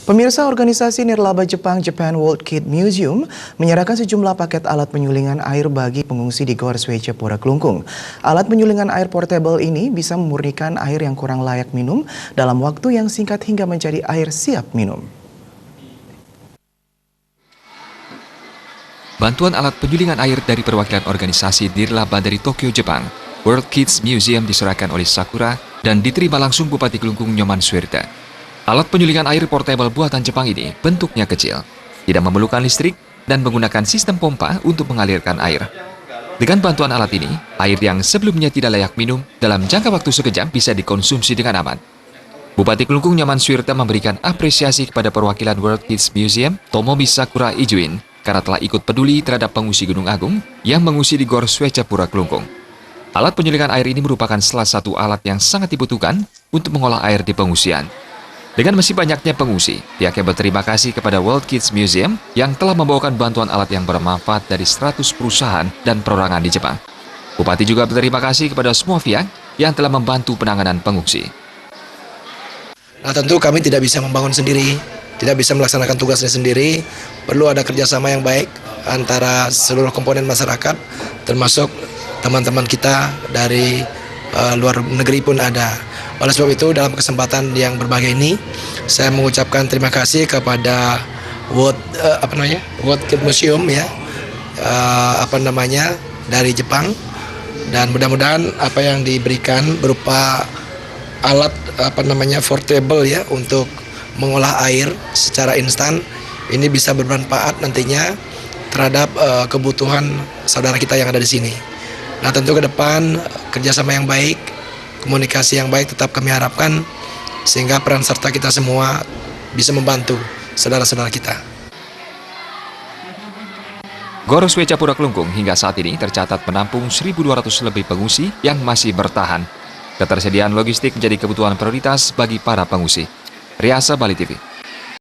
Pemirsa, organisasi nirlaba Jepang Japan World Kid Museum menyerahkan sejumlah paket alat penyulingan air bagi pengungsi di Gor Swece Pura Kelungkung. Alat penyulingan air portable ini bisa memurnikan air yang kurang layak minum dalam waktu yang singkat hingga menjadi air siap minum. Bantuan alat penyulingan air dari perwakilan organisasi nirlaba dari Tokyo, Jepang, World Kids Museum diserahkan oleh Sakura dan diterima langsung Bupati Kelungkung Nyoman Suirta. Alat penyulingan air portable buatan Jepang ini bentuknya kecil, tidak memerlukan listrik, dan menggunakan sistem pompa untuk mengalirkan air. Dengan bantuan alat ini, air yang sebelumnya tidak layak minum dalam jangka waktu sekejap bisa dikonsumsi dengan aman. Bupati Kelungkung Nyoman Suirta memberikan apresiasi kepada perwakilan World Kids Museum, Tomomi Sakura Ijuin, karena telah ikut peduli terhadap pengungsi Gunung Agung yang mengungsi di Gor Swece Pura Kelungkung. Alat penyulingan air ini merupakan salah satu alat yang sangat dibutuhkan untuk mengolah air di pengungsian. Dengan masih banyaknya pengungsi, pihaknya berterima kasih kepada World Kids Museum yang telah membawakan bantuan alat yang bermanfaat dari 100 perusahaan dan perorangan di Jepang. Bupati juga berterima kasih kepada semua pihak yang telah membantu penanganan pengungsi. Nah, tentu kami tidak bisa membangun sendiri, tidak bisa melaksanakan tugasnya sendiri. Perlu ada kerjasama yang baik antara seluruh komponen masyarakat, termasuk teman-teman kita dari luar negeri pun ada. Oleh sebab itu, dalam kesempatan yang berbahagia ini, saya mengucapkan terima kasih kepada World Kid Museum dari Jepang, dan mudah-mudahan apa yang diberikan berupa alat portable untuk mengolah air secara instan ini bisa bermanfaat nantinya terhadap kebutuhan saudara kita yang ada di sini. Nah, tentu ke depan kerjasama yang baik, komunikasi yang baik tetap kami harapkan sehingga peran serta kita semua bisa membantu saudara-saudara kita. Gor Swece Pura Kelungkung hingga saat ini tercatat menampung 1.200 lebih pengungsi yang masih bertahan. Ketersediaan logistik menjadi kebutuhan prioritas bagi para pengungsi. Riasa Bali TV.